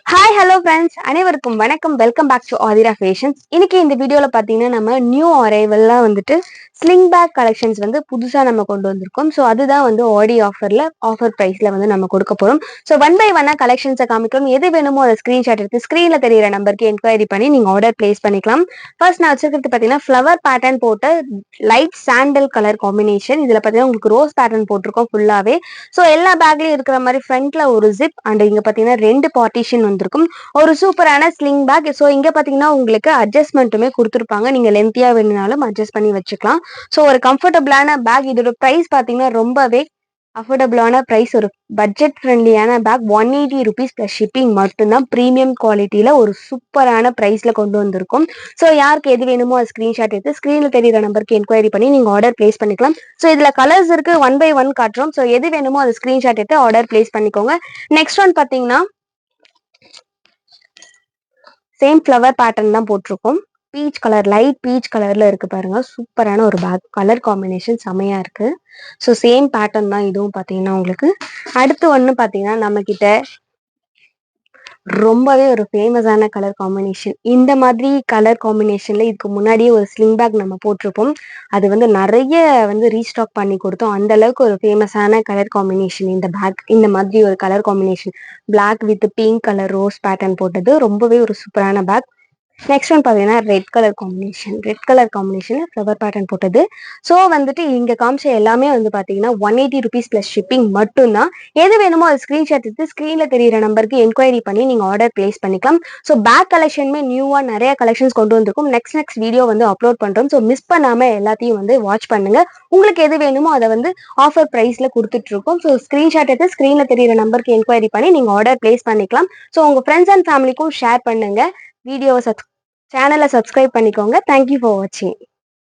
Hi hello friends, அனைவருக்கும் வணக்கம். Welcome back to Aathira fashions. இன்னைக்கு இந்த வீடியோவில் பார்த்தீங்கன்னா நம்ம நியூ அரைவல்லாம் வந்துட்டு ஸ்லிங் பேக் கலெக்ஷன்ஸ் வந்து புதுசாக நம்ம கொண்டு வந்திருக்கோம். ஸோ அதுதான் வந்து ஆடி ஆஃபர் ப்ரைஸில் வந்து நம்ம கொடுக்க போகிறோம். ஸோ ஒன் பை ஒன்னாக கலெக்ஷன்ஸை காமிக்கிறோம். எது வேணுமோ அதை ஸ்க்ரீன்ஷாட் எடுத்து ஸ்க்ரீனில் தெரியிற நம்பருக்கு என்கொயரி பண்ணி நீங்கள் ஆர்டர் பிளேஸ் பண்ணிக்கலாம். ஃபர்ஸ்ட் நான் வச்சிருக்கிறது பார்த்தீங்கன்னா ஃப்ளவர் பேட்டர்ன் போட்ட லைட் சாண்டல் கலர் காம்பினேஷன். இதில் பார்த்தீங்கன்னா உங்களுக்கு ரோஸ் பேட்டர்ன் போட்டிருக்கோம் ஃபுல்லாகவே. ஸோ எல்லா பேக்லையும் இருக்கிற மாதிரி ஃப்ரண்ட்ல ஒரு ஜிப் அண்ட் இங்கே பார்த்தீங்கன்னா 2 பார்ட்டிஷன் வந்திருக்கும். ஒரு சூப்பரான ஸ்லிங் பேக். ஸோ இங்க பாத்தீங்கன்னா உங்களுக்கு அட்ஜஸ்ட்மெண்ட்டுமே கொடுத்துருப்பாங்க. நீங்க லென்த்தியா வேணுனாலும் அட்ஜஸ்ட் பண்ணி வச்சுக்கலாம். ஸோ ஒரு கம்ஃபர்டபுளான பேக். இதோட ப்ரைஸ் பாத்தீங்கன்னா ரொம்பவே அஃபோர்டபுளான ப்ரைஸ். ஒரு பட்ஜெட் ஃப்ரெண்ட்லியான பேக் 180 ருபீஸ் பிளஸ் ஷிப்பிங் மட்டும்தான். ப்ரீமியம் குவாலிட்டியில ஒரு சூப்பரான ப்ரைஸ்ல கொண்டு வந்திருக்கும். ஸோ யாருக்கு எது வேணுமோ அது ஸ்கிரீன்ஷாட் எடுத்து ஸ்கிரீன்ல தெரியுற நம்பருக்கு என்கொயரி பண்ணி நீங்க ஆர்டர் பிளேஸ் பண்ணிக்கலாம். ஸோ இதுல கலர்ஸ் இருக்கு, ஒன் பை ஒன் காட்டுறோம். ஸோ எது வேணுமோ அது ஸ்கிரீன்ஷாட் எடுத்து ஆர்டர் பிளேஸ் பண்ணிக்கோங்க. நெக்ஸ்ட் ஒன் பாத்தீங்கன்னா சேம் ஃப்ளவர் பேட்டர்ன் தான் போட்டிருக்கோம். பீச் கலர், லைட் பீச் கலர்ல இருக்கு பாருங்க. சூப்பரான ஒரு பேக். கலர் காம்பினேஷன் செமையா இருக்கு. ஸோ சேம் பேட்டர்ன் தான் இதுவும் பாத்தீங்கன்னா உங்களுக்கு. அடுத்து ஒன்று பாத்தீங்கன்னா நம்ம கிட்ட ரொம்பவே ஒரு ஃபேமஸான கலர் காம்பினேஷன். இந்த மாதிரி கலர் காம்பினேஷன்ல இதுக்கு முன்னாடியே ஒரு ஸ்லிங் பேக் நம்ம போட்டிருப்போம். அது வந்து நிறைய வந்து ரீஸ்டாக் பண்ணி கொடுத்தோம். அந்த அளவுக்கு ஒரு ஃபேமஸான கலர் காம்பினேஷன் இந்த பேக். இந்த மாதிரி ஒரு colour combination black with pink colour rose pattern போட்டது ரொம்பவே ஒரு சூப்பரான பேக். நெக்ஸ்ட் ஒன் பார்த்தீங்கன்னா red colour combination flower pattern போட்டது. ஸோ வந்துட்டு இங்கே காமிச்ச எல்லாமே வந்து பார்த்தீங்கன்னா 180 ருபீஸ் ப்ளஸ் ஷிப்பிங் மட்டும்தான். எது வேணுமோ அது ஸ்க்ரீன்ஷாட் எடுத்து ஸ்க்ரீனில் தெரியிற நம்பருக்கு என்கொயரி பண்ணி நீங்கள் ஆர்டர் பிளேஸ் பண்ணிக்கலாம். ஸோ பேக் கலெக்ஷனுமே நியூவாக நிறைய கலெக்ஷன்ஸ் கொண்டு வந்திருக்கும். நெக்ஸ்ட் வீடியோ வந்து அப்லோட் பண்ணுறோம். ஸோ மிஸ் பண்ணாமல் எல்லாத்தையும் வந்து வாட்ச் பண்ணுங்க. உங்களுக்கு எது வேணுமோ அதை வந்து ஆஃபர் ப்ரைஸில் கொடுத்துட்ருக்கோம். ஸோ ஸ்க்ரீன்ஷாட் எடுத்து ஸ்க்ரீனில் தெரியிற நம்பருக்கு என்கொயரி பண்ணி நீங்கள் ஆர்டர் பிளேஸ் பண்ணிக்கலாம். ஸோ உங்கள் ஃப்ரெண்ட்ஸ் அண்ட் ஃபேமிலிக்கும் ஷேர் பண்ணுங்க. வீடியோவை சேனலை சப்ஸ்கிரைப் பண்ணிக்கோங்க. தேங்க்யூ ஃபார் வாட்சிங்.